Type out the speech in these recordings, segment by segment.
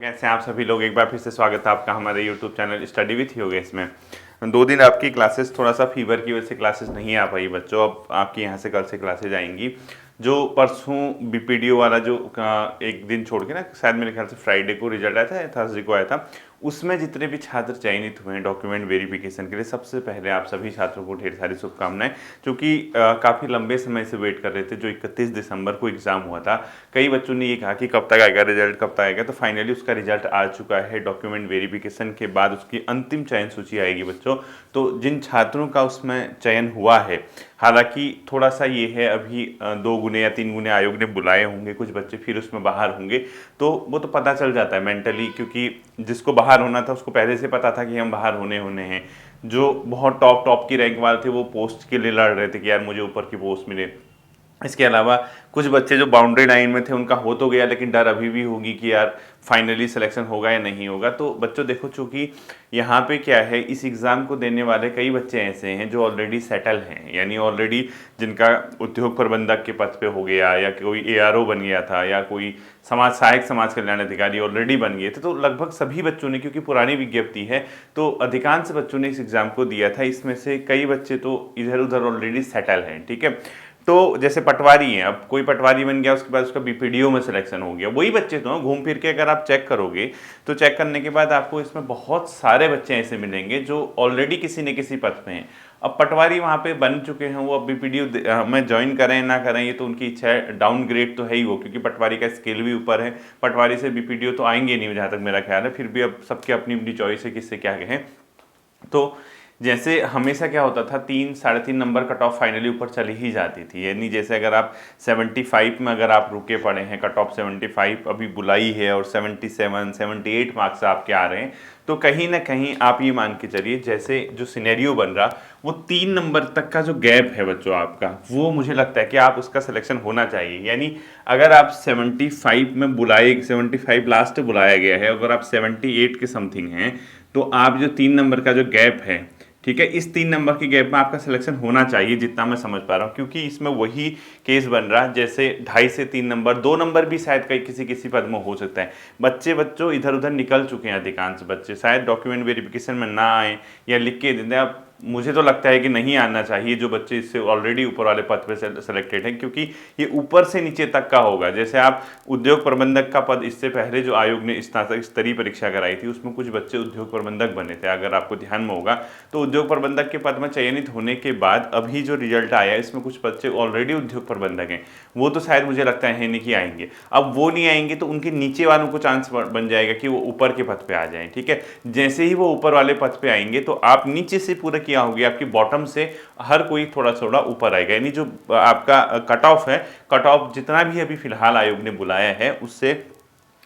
कैसे हैं आप सभी लोग। एक बार फिर से स्वागत है आपका हमारे YouTube channel study with Yogesh में। 2 दिन आपकी क्लासेस थोड़ा सा फीवर की वजह से क्लासेस नहीं आ पाई बच्चों। अब आपकी यहाँ से कल से क्लासेज आएंगी। जो परसों बीपीडीओ वाला जो एक दिन छोड़ के ना, शायद मेरे ख्याल से फ्राइडे को रिजल्ट आया था या थर्सडे को आया था, उसमें जितने भी छात्र चयनित हुए हैं डॉक्यूमेंट वेरिफिकेशन के लिए, सबसे पहले आप सभी छात्रों को ढेर सारी शुभकामनाएं। क्योंकि काफ़ी लंबे समय से वेट कर रहे थे। जो 31 दिसंबर को एग्ज़ाम हुआ था, कई बच्चों ने ये कहा कि कब तक आएगा रिजल्ट, कब तक आएगा, तो फाइनली उसका रिजल्ट आ चुका है। डॉक्यूमेंट वेरिफिकेशन के बाद उसकी अंतिम चयन सूची आएगी बच्चों। तो जिन छात्रों का उसमें चयन हुआ है, हालांकि थोड़ा सा ये है अभी 2 गुने या 3 गुने आयोग ने बुलाए होंगे, कुछ बच्चे फिर उसमें बाहर होंगे, तो वो तो पता चल जाता है मेंटली। क्योंकि जिसको बाहर होना था उसको पहले से पता था कि हम बाहर होने होने हैं। जो बहुत टॉप की रैंक वाले थे वो पोस्ट के लिए लड़ रहे थे कि यार मुझे ऊपर की पोस्ट मिले। इसके अलावा कुछ बच्चे जो बाउंड्री लाइन में थे उनका हो तो गया, लेकिन डर अभी भी होगी कि यार फाइनली सिलेक्शन होगा या नहीं होगा। तो बच्चों देखो, चूंकि यहाँ पे क्या है, इस एग्ज़ाम को देने वाले कई बच्चे ऐसे हैं जो ऑलरेडी सेटल हैं, यानी ऑलरेडी जिनका उद्योग प्रबंधक के पद पे हो गया, या कोई एआरओ बन गया था, या कोई सहायक समाज कल्याण अधिकारी ऑलरेडी बन गए थे। तो लगभग सभी बच्चों ने, क्योंकि पुरानी विज्ञप्ति है, तो अधिकांश बच्चों ने इस एग्ज़ाम को दिया था। इसमें से कई बच्चे तो इधर उधर ऑलरेडी सेटल हैं, ठीक है। तो जैसे पटवारी हैं, अब कोई पटवारी बन गया, उसके बाद उसका बीपीडीओ में सिलेक्शन हो गया, वही बच्चे तो घूम फिर के अगर आप चेक करोगे तो चेक करने के बाद आपको इसमें बहुत सारे बच्चे ऐसे मिलेंगे जो ऑलरेडी किसी न किसी पद पे हैं। अब पटवारी वहाँ पे बन चुके हैं, वो अब बीपीडीओ में ज्वाइन करें ना करें ये तो उनकी इच्छा है। डाउनग्रेड तो है ही वो, क्योंकि पटवारी का स्केल भी ऊपर है। पटवारी से बीपीडीओ तो आएंगे नहीं जहाँ तक मेरा ख्याल है, फिर भी अब सबकी अपनी अपनी चॉइस है किससे क्या कहें। तो जैसे हमेशा क्या होता था, 3-3.5 नंबर कट ऑफ फाइनली ऊपर चली ही जाती थी। यानी जैसे अगर आप 75 में अगर आप रुके पड़े हैं, कट ऑफ 75 अभी बुलाई है और 77-78 मार्क्स आपके आ रहे हैं, तो कहीं ना कहीं आप ये मान के चलिए जैसे जो सिनेरियो बन रहा, वो 3 नंबर तक का जो गैप है बच्चों आपका, वो मुझे लगता है कि आप उसका सिलेक्शन होना चाहिए। यानी अगर आप 75 में बुलाए, 75 लास्ट बुलाया गया है, अगर आप 78 के समथिंग हैं, तो आप जो 3 नंबर का जो गैप है, ठीक है, इस 3 नंबर के गैप में आपका सिलेक्शन होना चाहिए, जितना मैं समझ पा रहा हूँ। क्योंकि इसमें वही केस बन रहा है जैसे 2.5 से 3 नंबर, 2 नंबर भी शायद कहीं किसी पद में हो सकता है। बच्चों इधर उधर निकल चुके हैं, अधिकांश बच्चे शायद डॉक्यूमेंट वेरिफिकेशन में ना आए या लिख के दे दें। अब मुझे तो लगता है कि नहीं आना चाहिए, जो बच्चे इससे ऑलरेडी ऊपर वाले पद पे सेलेक्टेड हैं, क्योंकि ये ऊपर से नीचे तक का होगा। जैसे आप उद्योग प्रबंधक का पद, इससे पहले जो आयोग ने स्नातक स्तरीय परीक्षा कराई थी, उसमें कुछ बच्चे उद्योग प्रबंधक बने थे, अगर आपको ध्यान में होगा। तो उद्योग प्रबंधक के पद में चयनित होने के बाद अभी जो रिजल्ट आया, इसमें कुछ बच्चे ऑलरेडी उद्योग प्रबंधक हैं, वो तो शायद मुझे लगता है नहीं कि आएंगे। अब वो नहीं आएंगे तो उनके नीचे वालों को चांस बन जाएगा कि वो ऊपर के पद पे आ जाएं, ठीक है। जैसे ही वो ऊपर वाले पद पे आएंगे तो आप नीचे से पूरा किया होगी, आपकी बॉटम से हर कोई थोड़ा थोड़ा ऊपर आएगा। यानी जो आपका कट ऑफ है, कट ऑफ जितना भी अभी फिलहाल आयोग ने बुलाया है, उससे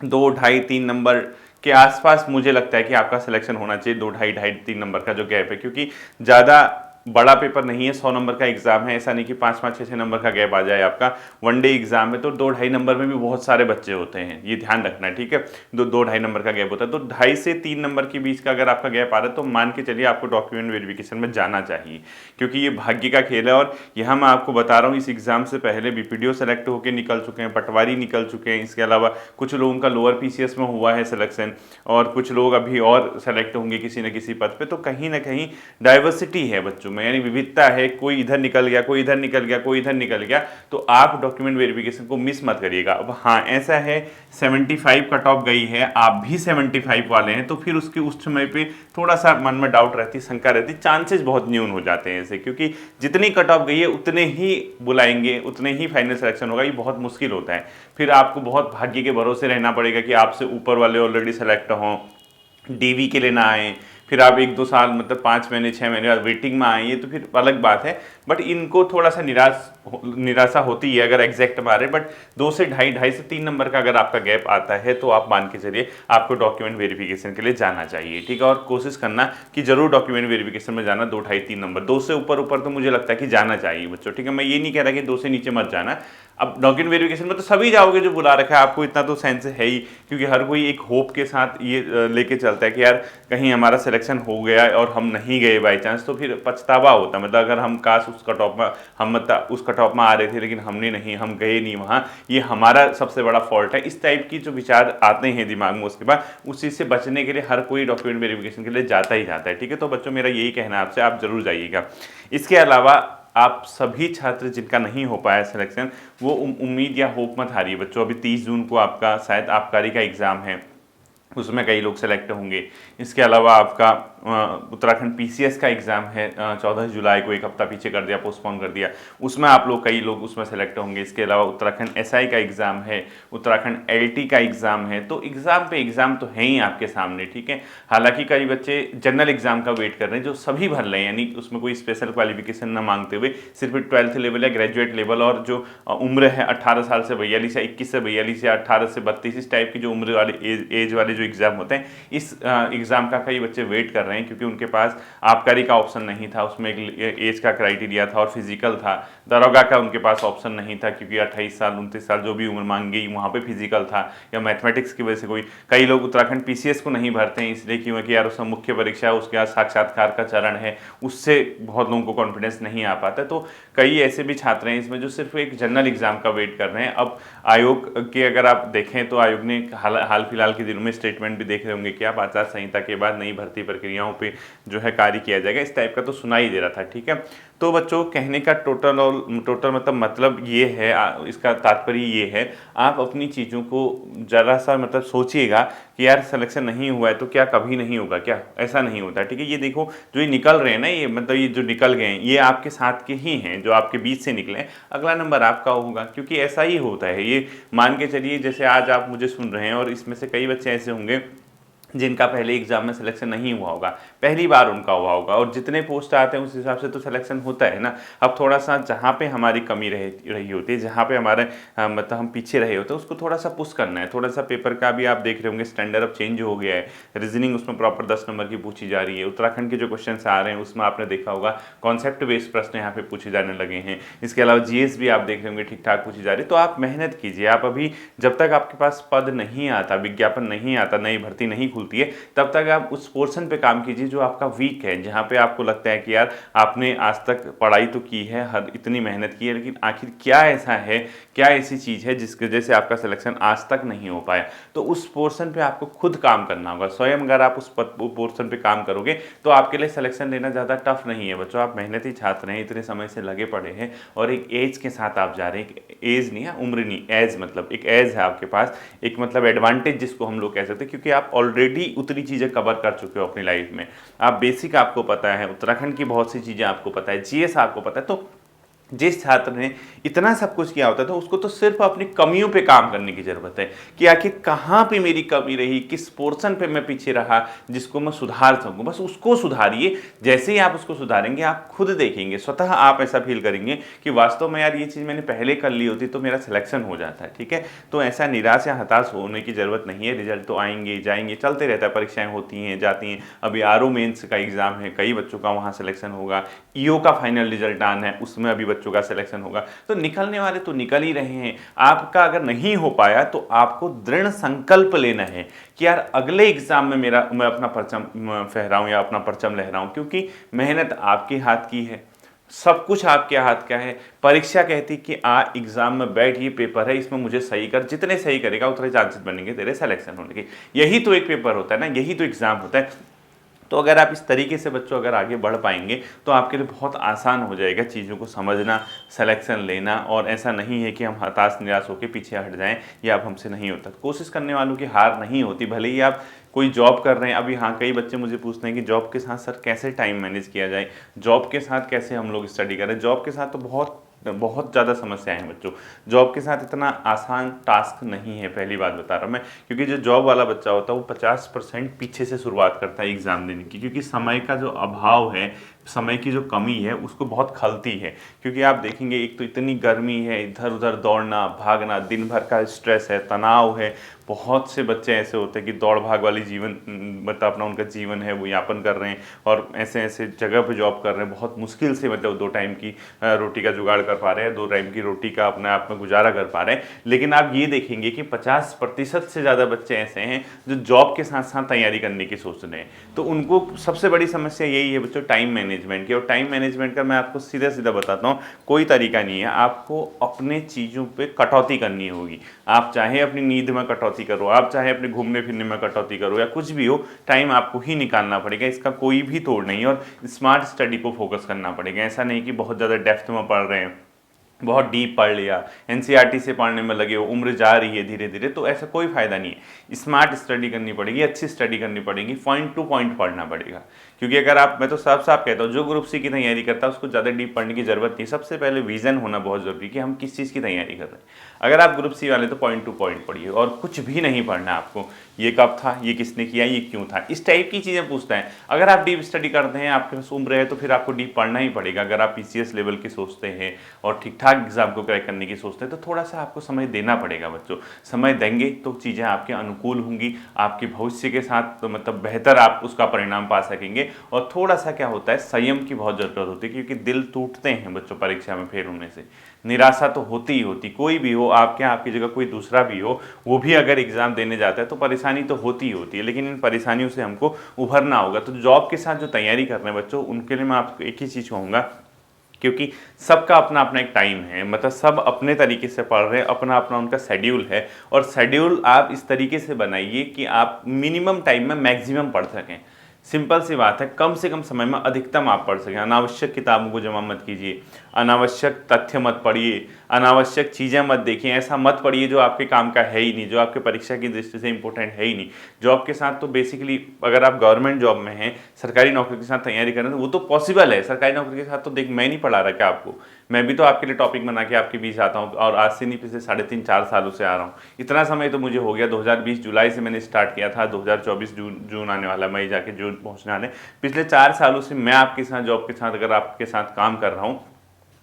2-2.5-3 नंबर के आसपास मुझे लगता है कि आपका सिलेक्शन होना चाहिए। 2-2.5-3 नंबर का जो गैप है, क्योंकि ज़्यादा बड़ा पेपर नहीं है, 100 नंबर का एग्जाम है। ऐसा नहीं कि 5-5-6-6 नंबर का गैप आ जाए आपका। वनडे एग्जाम है तो 2-2.5 नंबर में भी बहुत सारे बच्चे होते हैं, ये ध्यान रखना है, ठीक है। 2-2.5 नंबर का गैप होता है, तो 2.5 से 3 नंबर के बीच का अगर आपका गैप आ रहा है तो मान के चलिए आपको डॉक्यूमेंट वेरिफिकेशन में जाना चाहिए, क्योंकि ये भाग्य का खेल है। और यहाँ मैं आपको बता रहा हूँ, इस एग्जाम से पहले बीपीडीओ सेलेक्ट होकर निकल चुके हैं, पटवारी निकल चुके हैं, इसके अलावा कुछ लोगों का लोअर पीसीएस में हुआ है सिलेक्शन, और कुछ लोग अभी और सेलेक्ट होंगे किसी न किसी पद पे। तो कहीं ना कहीं डाइवर्सिटी है बच्चों में, यानी विविधता है, कोई इधर निकल गया, कोई इधर निकल गया, कोई इधर निकल गया, तो आप डॉक्यूमेंट वेरिफिकेशन को मिस मत करिएगा। अब हाँ, ऐसा है 75 कट ऑफ गई है, आप भी 75 वाले हैं, तो फिर उसके उस समय पे थोड़ा सा मन में डाउट रहती, शंका रहती, चांसेस बहुत न्यून हो जाते हैं ऐसे, क्योंकि जितनी कट ऑफ गई है उतने ही बुलाएंगे, उतने ही फाइनल सिलेक्शन होगा। ये बहुत मुश्किल होता है, फिर आपको बहुत भाग्य के भरोसे रहना पड़ेगा कि आपसे ऊपर वाले ऑलरेडी सेलेक्ट हों, डीवी के लिए ना आए, फिर आप 1-2 साल मतलब 5 महीने 6 महीने बाद वेटिंग में आए, ये तो फिर अलग बात है। बट इनको थोड़ा सा निराशा होती है अगर एग्जैक्ट मारे। बट 2 से 2.5 से 3 नंबर का अगर आपका गैप आता है तो आप मान के चलिए आपको डॉक्यूमेंट वेरिफिकेशन के लिए जाना चाहिए, ठीक है। और कोशिश करना कि जरूर डॉक्यूमेंट वेरिफिकेशन में जाना। 2-2.5-3 नंबर, 2 से ऊपर तो मुझे लगता है कि जाना चाहिए बच्चों, ठीक है। मैं ये नहीं कह रहा कि 2 से नीचे मत जाना। अब डॉक्यूमेंट वेरिफिकेशन में तो सभी जाओगे जो बुला रखा है, आपको इतना तो सेंस है ही, क्योंकि हर कोई एक होप के साथ ये लेके चलता है कि यार कहीं हमारा सिलेक्शन हो गया और हम नहीं गए बाई चांस, तो फिर पछतावा होता है। मतलब अगर हम काश उस कट ऑफ में, हम मतलब उस कट ऑफ में आ रहे थे लेकिन हमने नहीं, हम गए नहीं वहाँ, ये हमारा सबसे बड़ा फॉल्ट है। इस टाइप की जो विचार आते हैं दिमाग में, उसके बाद उस चीज़ से बचने के लिए हर कोई डॉक्यूमेंट वेरिफिकेशन के लिए जाता ही जाता है। ठीक है, तो बच्चों मेरा यही कहना है आपसे, आप जरूर जाइएगा। इसके अलावा आप सभी छात्र जिनका नहीं हो पाया सिलेक्शन, वो उम्मीद या होप मत हारिए बच्चों। अभी 30 जून को आपका शायद आबकारी का एग्ज़ाम है, उसमें कई लोग सेलेक्ट होंगे। इसके अलावा आपका उत्तराखंड पीसीएस का एग्ज़ाम है 14 जुलाई को, एक हफ्ता पीछे कर दिया, पोस्टपोन कर दिया, उसमें आप लोग कई लोग उसमें सेलेक्ट होंगे। इसके अलावा उत्तराखंड एसआई का एग्ज़ाम है, उत्तराखंड एलटी का एग्ज़ाम है। तो एग्ज़ाम पे एग्ज़ाम तो है ही आपके सामने। ठीक है, हालांकि कई बच्चे जनरल एग्ज़ाम का वेट कर रहे हैं, जो सभी भर रहे हैं, यानी उसमें कोई स्पेशल क्वालिफिकेशन ना मांगते हुए सिर्फ 12th लेवल या ग्रेजुएट लेवल, और जो उम्र है 18 साल से 42 या 21 से 42 या 18 से 32, इस टाइप की जो उम्र वाले एज वाले जो एग्ज़ाम होते हैं, इस एग्ज़ाम का कई बच्चे वेट कर रहे हैं, क्योंकि उनके पास आबकारी का ऑप्शन नहीं था, उसमें एक एज का क्राइटेरिया था और फिजिकल था। दरोगा का उनके पास ऑप्शन नहीं था, क्योंकि 28 साल 29 साल जो भी उम्र मांगी वहाँ पे फिजिकल था, या मैथमेटिक्स की वजह से कोई, कई लोग उत्तराखंड पीसीएस को नहीं भरते हैं इसलिए क्यों है कि यार उसमें मुख्य परीक्षा है, उसके बाद साक्षात्कार का चरण है, उससे बहुत लोगों को कॉन्फिडेंस नहीं आ पाता। तो कई ऐसे भी छात्र हैं इसमें जो सिर्फ एक जनरल एग्जाम का वेट कर रहे हैं। अब आयोग के अगर आप देखें तो आयोग ने हाल फिलहाल के दिनों में स्टेटमेंट भी देख रहे होंगे कि आप आचार संहिता के बाद नई भर्ती प्रक्रियाओं पे जो है कार्य किया जाएगा, इस टाइप का तो सुना ही दे रहा था। ठीक है, तो बच्चों कहने का टोटल मतलब ये है, इसका तात्पर्य ये है, आप अपनी चीज़ों को ज़रा सा मतलब सोचिएगा कि यार सिलेक्शन नहीं हुआ है तो क्या कभी नहीं होगा क्या? ऐसा नहीं होता। ठीक है, ये देखो जो ये निकल रहे हैं ना, ये मतलब ये जो निकल गए हैं ये आपके साथ के ही हैं, जो आपके बीच से निकले हैं, अगला नंबर आपका होगा, क्योंकि ऐसा ही होता है। ये मान के चलिए जैसे आज आप मुझे सुन रहे हैं और इसमें से कई बच्चे ऐसे होंगे जिनका पहले एग्जाम में सिलेक्शन नहीं हुआ होगा, पहली बार उनका हुआ होगा, और जितने पोस्ट आते हैं उस हिसाब से तो सिलेक्शन होता है ना। अब थोड़ा सा जहाँ पे हमारी कमी रही होती है, जहाँ पे हमारे मतलब हम पीछे रहे होते हैं, उसको थोड़ा सा पुश करना है। थोड़ा सा पेपर का भी आप देख रहे होंगे स्टैंडर्ड अब चेंज हो गया है, रीजनिंग उसमें प्रॉपर 10 नंबर की पूछी जा रही है। उत्तराखंड के जो क्वेश्चन आ रहे हैं उसमें आपने देखा होगा कॉन्सेप्ट बेस्ड प्रश्न यहाँ पे पूछे जाने लगे हैं। इसके अलावा जीएस भी आप देख रहे होंगे ठीक ठाक पूछी जा रही है। तो आप मेहनत कीजिए, आप अभी जब तक आपके पास पद नहीं आता, विज्ञापन नहीं आता, नई भर्ती नहीं खुलती है, तब तक आप उस पोर्शन पे काम कीजिए जो आपका वीक है, जहाँ पे आपको लगता है कि यार आपने आज तक पढ़ाई तो की है, हर इतनी मेहनत की है, लेकिन आखिर क्या ऐसा है, क्या ऐसी चीज़ है जिसकी वजह से आपका सिलेक्शन आज तक नहीं हो पाया। तो उस पोर्शन पे आपको खुद काम करना होगा स्वयं। अगर आप उस पोर्शन पे काम करोगे तो आपके लिए सिलेक्शन लेना ज़्यादा टफ नहीं है बच्चों। आप मेहनती छात्र हैं, इतने समय से लगे पड़े हैं, और एक एज के साथ आप जा रहे हैं। एज नहीं है, उम्र नहीं, एज मतलब एक एज है आपके पास, एक मतलब एडवांटेज जिसको हम लोग कह सकते हैं, क्योंकि आप ऑलरेडी उतनी चीज़ें कवर कर चुके हो अपनी लाइफ में। आप बेसिक आपको पता है, उत्तराखंड की बहुत सी चीज़ें आपको पता है, जीएस आपको पता है। तो जिस छात्र ने इतना सब कुछ किया होता है तो उसको तो सिर्फ अपनी कमियों पे काम करने की ज़रूरत है कि आखिर कहाँ पे मेरी कमी रही, किस पोर्शन पे मैं पीछे रहा जिसको मैं सुधार सकूँ। बस उसको सुधारिए। जैसे ही आप उसको सुधारेंगे आप खुद देखेंगे, स्वतः आप ऐसा फील करेंगे कि वास्तव में यार ये चीज़ मैंने पहले कर ली होती तो मेरा सिलेक्शन हो जाता है। ठीक है, तो ऐसा निराश या हताश होने की ज़रूरत नहीं है। रिजल्ट तो आएंगे जाएंगे, चलते रहता है, परीक्षाएँ होती हैं जाती हैं। अभी आरओ मेंस का एग्ज़ाम है, कई बच्चों का वहाँ सिलेक्शन होगा। ईओ का फाइनल रिजल्ट आना है, उसमें अभी बच्चों का सिलेक्शन होगा। तो निकलने वाले तो निकल ही रहे हैं। आपका अगर नहीं हो पाया तो आपको दृढ़ संकल्प लेना है कि यार अगले एग्जाम में मैं अपना परचम फहराऊं या अपना परचम लहराऊं, क्योंकि मेहनत आपके हाथ की है, सब कुछ आपके हाथ का है। परीक्षा कहती कि एग्जाम में बैठ, ये पेपर है, इसमें मुझे सही कर, जितने सही करेगा उतने चांसेस बनेंगे तेरे सिलेक्शन होने के। यही तो एक पेपर होता है ना, यही तो एग्जाम होता है। तो अगर आप इस तरीके से बच्चों अगर आगे बढ़ पाएंगे तो आपके लिए बहुत आसान हो जाएगा चीज़ों को समझना, सिलेक्शन लेना। और ऐसा नहीं है कि हम हताश निराश होकर पीछे हट जाएं, ये अब हमसे नहीं होता। कोशिश करने वालों की हार नहीं होती, भले ही आप कोई जॉब कर रहे हैं। अभी हाँ, कई बच्चे मुझे पूछते हैं कि जॉब के साथ सर कैसे टाइम मैनेज किया जाए, जॉब के साथ कैसे हम लोग स्टडी करें। जॉब के साथ तो बहुत ज़्यादा समस्याएं हैं बच्चों। जॉब के साथ इतना आसान टास्क नहीं है, पहली बात बता रहा हूँ मैं, क्योंकि जो जॉब वाला बच्चा होता है वो 50% पीछे से शुरुआत करता है एग्ज़ाम देने की, क्योंकि समय का जो अभाव है, समय की जो कमी है उसको बहुत खलती है। क्योंकि आप देखेंगे एक तो इतनी गर्मी है, इधर उधर दौड़ना भागना, दिन भर का स्ट्रेस है, तनाव है। बहुत से बच्चे ऐसे होते हैं कि दौड़ भाग वाली जीवन मतलब अपना उनका जीवन है वो यापन कर रहे हैं, और ऐसे ऐसे जगह पे जॉब कर रहे हैं, बहुत मुश्किल से मतलब 2 टाइम की रोटी का जुगाड़ कर पा रहे हैं, 2 टाइम की रोटी का अपने आप में गुजारा कर पा रहे हैं। लेकिन आप ये देखेंगे कि 50% से ज़्यादा बच्चे ऐसे हैं जो जॉब के साथ साथ तैयारी करने की सोच रहे हैं। तो उनको सबसे बड़ी समस्या यही है बच्चों, टाइम मैनेजमेंट मैनेजमेंट की। और टाइम मैनेजमेंट का मैं आपको सीधा सीधा बताता हूँ, कोई तरीका नहीं है। आपको अपने चीज़ों पे कटौती करनी होगी। आप चाहे अपनी नींद में कटौती करो, आप चाहे अपने घूमने फिरने में कटौती करो, या कुछ भी हो, टाइम आपको ही निकालना पड़ेगा, इसका कोई भी तोड़ नहीं है। और स्मार्ट स्टडी को फोकस करना पड़ेगा। ऐसा नहीं कि बहुत ज़्यादा डेप्थ में पढ़ रहे हैं, बहुत डीप पढ़ लिया, एनसीईआरटी से पढ़ने में लगे हो, उम्र जा रही है धीरे धीरे, तो ऐसा कोई फायदा नहीं है। स्मार्ट स्टडी करनी पड़ेगी, अच्छी स्टडी करनी पड़ेगी, पॉइंट टू पॉइंट पढ़ना पड़ेगा। क्योंकि अगर आप, मैं तो साफ साफ कहता हूँ, जो ग्रुप सी की तैयारी करता है उसको ज़्यादा डीप पढ़ने की जरूरत नहीं। सबसे पहले विजन होना बहुत जरूरी कि हम किस चीज़ की तैयारी कर रहे हैं। अगर आप ग्रुप सी वाले तो पॉइंट टू पॉइंट पढ़िए, और कुछ भी नहीं पढ़ना है आपको, ये कब था, ये किसने किया, ये क्यों था, इस टाइप की चीज़ें पूछता है। अगर आप डीप स्टडी करते हैं, आपके पास उम्र है, तो फिर आपको डीप पढ़ना ही पड़ेगा। अगर आप पीसीएस लेवल की सोचते हैं और ठीक ठाक एग्जाम को क्रैक करने की सोचते हैं, तो थोड़ा सा आपको समय देना पड़ेगा बच्चों। समय देंगे तो चीज़ें आपके अनुकूल होंगी, आपके भविष्य के साथ तो मतलब बेहतर आप उसका परिणाम पा सकेंगे। और थोड़ा सा क्या होता है, संयम की बहुत ज़रूरत होती है, क्योंकि दिल टूटते हैं बच्चों परीक्षा में फेल होने से। निराशा तो होती ही होती, कोई भी हो, आपके आपकी जगह कोई दूसरा भी हो, वो भी अगर एग्जाम देने जाता है तो परेशानी तो होती ही होती है। लेकिन इन परेशानियों से हमको उभरना होगा। तो जॉब के साथ जो तैयारी कर रहे हैं बच्चों, उनके लिए मैं आपको एक ही चीज़ कहूँगा, क्योंकि सबका अपना अपना एक टाइम है, मतलब सब अपने तरीके से पढ़ रहे हैं, अपना अपना उनका शेड्यूल है। और शेड्यूल आप इस तरीके से बनाइए कि आप मिनिमम टाइम में मैक्सिमम पढ़ सकें। सिंपल सी बात है, कम से कम समय में अधिकतम आप पढ़ सकें। अनावश्यक किताबों को जमा मत कीजिए, अनावश्यक तथ्य मत पढ़िए, अनावश्यक चीज़ें मत देखिए। ऐसा मत पढ़िए जो आपके काम का है ही नहीं, जो आपके परीक्षा की दृष्टि से इंपॉर्टेंट है ही नहीं। जॉब के साथ तो बेसिकली, अगर आप गवर्नमेंट जॉब में हैं, सरकारी नौकरी के साथ तैयारी कर रहे हैं, तो वो तो पॉसिबल है। सरकारी नौकरी के साथ तो देख, मैं नहीं पढ़ा रहा क्या आपको, मैं भी तो आपके लिए टॉपिक बना के आपके बीच आता हूँ, और आज से नहीं, पिछले 3.5-4 सालों से आ रहा हूँ। इतना समय तो मुझे हो गया, 2020 जुलाई से मैंने स्टार्ट किया था, 2024 जून आने वाला, मई जाके जून पहुँचने वाले। पिछले 4 सालों से मैं आपके साथ जॉब के साथ, अगर आपके साथ काम कर रहा हूँ,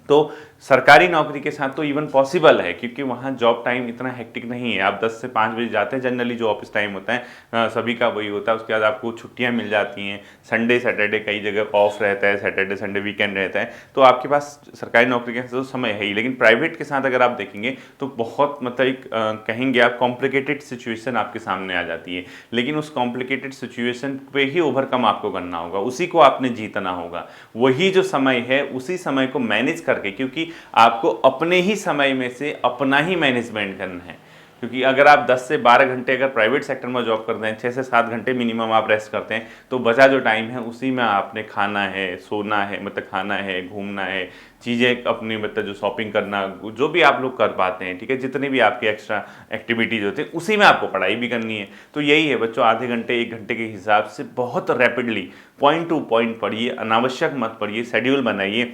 तो सरकारी नौकरी के साथ तो इवन पॉसिबल है, क्योंकि वहाँ जॉब टाइम इतना हेक्टिक नहीं है। आप 10 से 5 बजे जाते हैं, जनरली जो ऑफिस टाइम होता है सभी का वही होता है। उसके बाद आपको छुट्टियाँ मिल जाती हैं, संडे सैटरडे कई जगह ऑफ रहता है, सैटरडे संडे वीकेंड रहता है, तो आपके पास सरकारी नौकरी के साथ तो समय है ही। लेकिन प्राइवेट के साथ अगर आप देखेंगे तो बहुत मतलब एक कहेंगे आप कॉम्प्लिकेटेड सिचुएशन आपके सामने आ जाती है। लेकिन उस कॉम्प्लिकेटेड सिचुएशन पे ही ओवरकम आपको करना होगा, उसी को आपने जीतना होगा। वही जो समय है, उसी समय को मैनेज करके, क्योंकि आपको अपने ही समय में से अपना ही मैनेजमेंट करना है। क्योंकि अगर आप 10 से 12 घंटे अगर प्राइवेट सेक्टर में जॉब करते हैं, 6 से 7 घंटे मिनिमम आप रेस्ट करते हैं, तो बचा जो टाइम है उसी में आपने खाना है, सोना है, मतलब खाना है, घूमना है, चीज़ें अपनी मतलब जो शॉपिंग करना, जो भी आप लोग कर पाते हैं, ठीक है, जितने भी आपके एक्स्ट्रा एक्टिविटीज़ होते हैं, उसी में आपको पढ़ाई भी करनी है। तो यही है बच्चों, आधे घंटे 1 घंटे के हिसाब से बहुत रैपिडली पॉइंट टू पॉइंट पढ़िए, अनावश्यक मत पढ़िए, शेड्यूल बनाइए।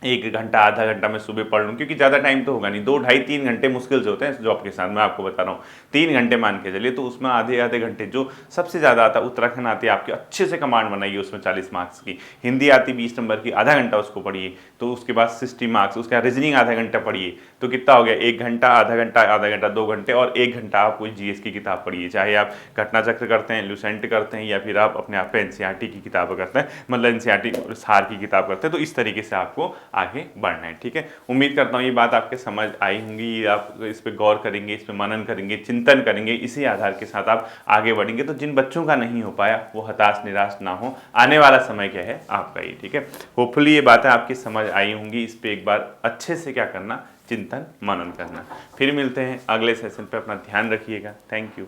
1 घंटा आधा घंटा मैं सुबह पढ़ लूँ, क्योंकि ज़्यादा टाइम तो होगा नहीं, 2 ढाई 3 घंटे मुश्किल से होते हैं जॉब के साथ, मैं आपको बता रहा हूँ। 3 घंटे मान के चलिए, तो उसमें आधे आधे घंटे जो सबसे ज़्यादा आता है, उत्तराखंड आती है आपके, अच्छे से कमांड बनाइए उसमें 40 मार्क्स की। हिंदी आती 20 नंबर की, आधा घंटा उसको पढ़िए, तो उसके बाद 60 मार्क्स। उसके बाद रीजनिंग आधा घंटा पढ़िए, तो कितना हो गया, 1 घंटा, आधा घंटा 2 घंटे, और 1 घंटा आप कोई जीएस की किताब पढ़िए। चाहे आप घटना चक्र करते हैं, लुसेंट करते हैं, या फिर आप अपने आप पे एनसीईआरटी की किताब करते हैं, मतलब एनसीईआरटी सार की किताब करते हैं, तो इस तरीके से आपको आगे बढ़ना है। ठीक है, उम्मीद करता हूँ ये बात आपके समझ आई होंगी, आप इस पे गौर करेंगे, इस पे मनन करेंगे, चिंतन करेंगे, इसी आधार के साथ आप आगे बढ़ेंगे। तो जिन बच्चों का नहीं हो पाया वो हताश निराश ना हो, आने वाला समय क्या है आपका ही। ठीक है, होपफुली ये बातें आपकी समझ आई होंगी। इस पे एक बार अच्छे से क्या करना, चिंतन मनन करना। फिर मिलते हैं अगले सेशन पे, अपना ध्यान रखिएगा। Thank you.